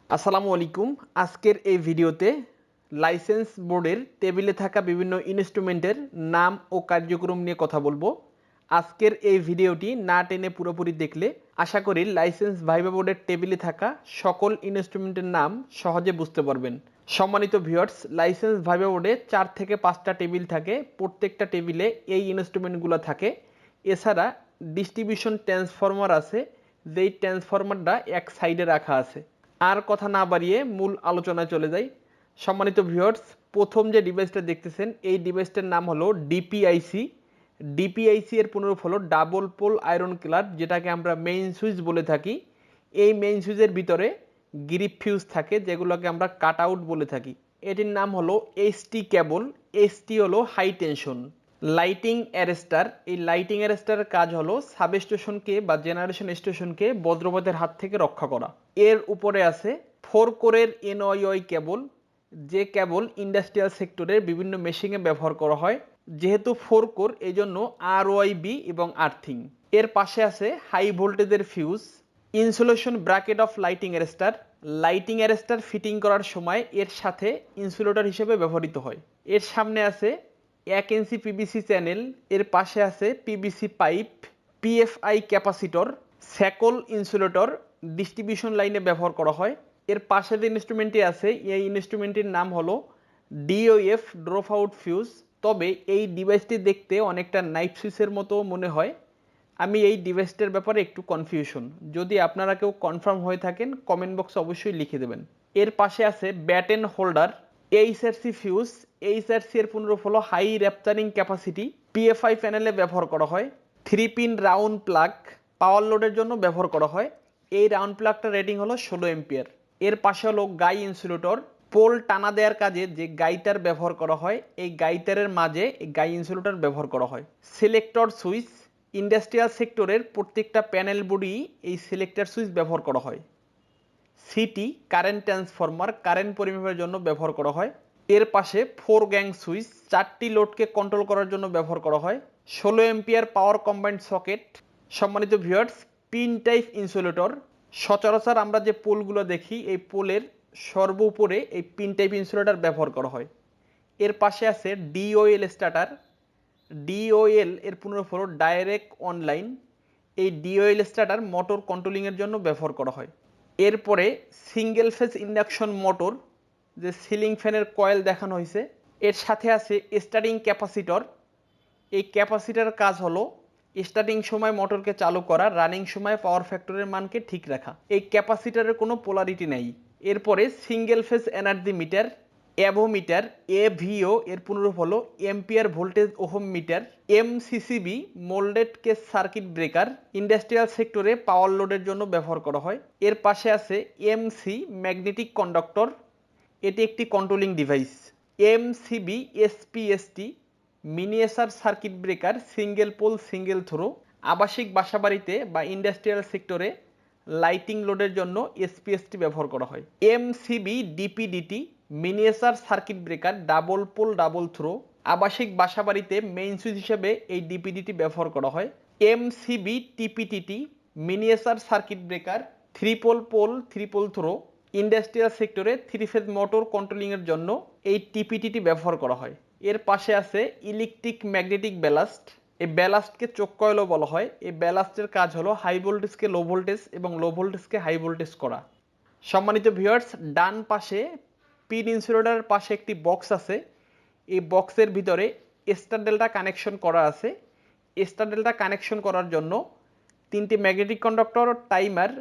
আসসালামু আলাইকুম। আজকের এই ভিডিওতে লাইসেন্স বোর্ডের টেবিলে থাকা বিভিন্ন ইনস্ট্রুমেন্টের নাম ও কার্যক্রম নিয়ে কথা বলবো। আজকের এই ভিডিওটি না টেনে পুরোপুরি দেখলে আশা করি লাইসেন্স ভাইভা বোর্ডের টেবিলে থাকা সকল ইনস্ট্রুমেন্টের নাম সহজে বুঝতে পারবেন। সম্মানিত ভিউয়ার্স, লাইসেন্স ভাইভা বোর্ডে 4 থেকে 5টা টেবিল থাকে। প্রত্যেকটা টেবিলে এই ইনস্ট্রুমেন্টগুলো থাকে। এছাড়া ডিস্ট্রিবিউশন ট্রান্সফরমার আছে, যেই ট্রান্সফরমারটা এক সাইডে রাখা আছে। আর কথা না বাড়িয়ে মূল আলোচনায় চলে যাই। সম্মানিত ভিউয়ার্স, প্রথম যে ডিভাইসটা দেখতেছেন এই ডিভাইসটার নাম হলো ডিপিআইসি। ডিপিআইসি এর পুনরূপ হলো ডাবল পোল আয়রন ক্লাব, যেটাকে আমরা মেইন সুইচ বলে থাকি। এই মেইন সুইচের ভিতরে গ্রিপ ফিউজ থাকে, যেগুলোকে আমরা কাট আউট বলে থাকি। এটির নাম হলো এইচটি কেবল। এইচটি হলো হাই টেনশন। Lighting arrester. এই লাইটিং অ্যারেস্টারের কাজ হলো সাবস্টেশনকে বা জেনারেশন স্টেশনকে বজ্রপাতের হাত থেকে রক্ষা করা। এর উপরে আছে 4 কোরের এনওয়াই কেবল, যে কেবল ইন্ডাস্ট্রিয়াল সেক্টরের বিভিন্ন মেশিনে ব্যবহার করা হয়। যেহেতু 4 কোর, এই জন্য আরওয়াইবি এবং আর্থিং। এর পাশে আছে হাই ভোল্টেজের fuse. Insulation bracket of lighting arrester. Lighting arrester fitting করার সময় এর সাথে ইনসুলেটর হিসেবে ব্যবহৃত হয়। এর সামনে আছে 1 ইঞ্চি পিভিসি চ্যানেল। এর পাশে আছে PVC pipe, PFI capacitor, shackle insulator distribution লাইনে ব্যবহার করা হয়। এর পাশে যে ইনস্ট্রুমেন্টটি আছে এই ইনস্ট্রুমেন্টটির নাম হলো ডিওএফ ড্রপ আউট ফিউজ। তবে এই ডিভাইসটি দেখতে অনেকটা নাইট সুইচের মতো মনে হয়। আমি এই ডিভাইসটার ব্যাপারে একটু কনফিউশন। যদি আপনারা কেউ কনফার্ম হয়ে থাকেন কমেন্ট বক্সে অবশ্যই লিখে দেবেন। এর পাশে আছে Batten holder, HRC fuse. HRC এর পুনরূপ হলো হাই র্যাপচারিং ক্যাপাসিটি। পিএফআই প্যানেলে ব্যবহার করা হয়। 3 পিন রাউন্ড প্লাগ পাওয়ার লোডের জন্য ব্যবহার করা হয়। এই রাউন্ড প্লাগটার রেটিং হলো 16 এম্পিয়ার। এর পাশে হলো গাই ইনসুলেটর। পোল টানা দেওয়ার কাজে যে গাইটার ব্যবহার করা হয়, এই গাইটারের মাঝে এই গাই ইনসুলেটর ব্যবহার করা হয়। Selector switch. ইন্ডাস্ট্রিয়াল সেক্টরের প্রত্যেকটা প্যানেল বডি এই সিলেক্টর সুইচ ব্যবহার করা হয়। সিটি কারেন্ট ট্রান্সফরমার, কারেন্ট পরিমাপের জন্য ব্যবহার করা হয়। এর পাশে 4 গ্যাং সুইচ, 4টি লোডকে কন্ট্রোল করার জন্য ব্যবহার করা হয়। 16 এম্পিয়ার পাওয়ার কম্বাইন্ড সকেট। সম্মানিত ভিউয়ার্স, পিন টাইপ ইনসুলেটর। সচরাচর আমরা যে পোলগুলো দেখি এই পোলের সর্বোপরে এই পিন টাইপ ইনসুলেটর ব্যবহার করা হয়। এর পাশে আছে ডিওএল স্টার্টার। ডিওএল এর পুনরূপ হলো ডাইরেক্ট অনলাইন। এই ডিওএল স্টার্টার মোটর কন্ট্রোলিংয়ের জন্য ব্যবহার করা হয়। এরপরে সিঙ্গেল ফেজ ইন্ডাকশন মোটর, যে সিলিং ফ্যানের কয়েল দেখানো হয়েছে। এর সাথে আছে স্টার্টিং ক্যাপাসিটর। এই ক্যাপাসিটরের কাজ হলো স্টার্টিং সময় মোটরকে চালু করা, রানিং সময় পাওয়ার ফ্যাক্টরের মানকে ঠিক রাখা। এই ক্যাপাসিটরের কোনো পোলারিটি নেই। এরপরে single phase energy meter, avometer. AVO এর পুনরূপ হলো ampere voltage ohm meter. MCCB moulded case circuit breaker, industrial সেক্টরে পাওয়ার লোডের জন্য ব্যবহার করা হয়। এর পাশে আছে এমসি ম্যাগনেটিক কন্ডাক্টর। এটি একটি controlling device. MCB SPST miniature circuit breaker, single pole single throw. আবাসিক বাসাবাড়িতে বা ইন্ডাস্ট্রিয়াল সেক্টরে লাইটিং লোডের জন্য এসপিএসটি ব্যবহার করা হয়। MCB DPDT miniature circuit breaker, double pole double throw. আবাসিক বাসাবাড়িতে মেইন সুইচ হিসেবে এই ডিপিডিটি ব্যবহার করা হয়। MCB TPTT miniature circuit breaker, 3 pole pole 3 pole throw. Industrial সেক্টরে 3 ফেজ মোটর কন্ট্রোলিংয়ের জন্য এই টিপিটিটি ব্যবহার করা হয়। এর পাশে আছে ইলেকট্রিক ম্যাগনেটিক ব্যালাস্ট। এই ব্যালাস্টকে চোখ কয়েলও বলা হয়। এই ব্যালাস্টের কাজ হলো হাই ভোল্টেজকে লো ভোল্টেজ এবং লো ভোল্টেজকে হাই ভোল্টেজ করা। সম্মানিত ভিউয়ার্স, ডান পাশে পিন ইনসুলেটরের পাশে একটি বক্স আছে। এই বক্সের ভিতরে স্টার ডেল্টা কানেকশন করা আছে। স্টার ডেল্টা কানেকশন করার জন্য 3টি magnetic conductor, timer,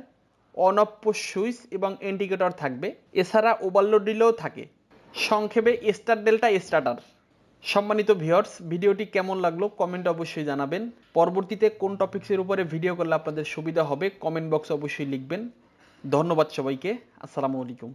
on of push switch এবং ইন্ডিকেটর থাকবে। এছাড়া ওভারলোড রিলেও থাকে। সংক্ষেপে স্টার ডেল্টা স্টার্টার। সম্মানিত ভিউয়ার্স, ভিডিওটি কেমন লাগলো কমেন্ট অবশ্যই জানাবেন। পরবর্তীতে কোন টপিকসের উপরে ভিডিও করলে আপনাদের সুবিধা হবে কমেন্ট বক্সে অবশ্যই লিখবেন। ধন্যবাদ সবাইকে। আসসালামু আলাইকুম।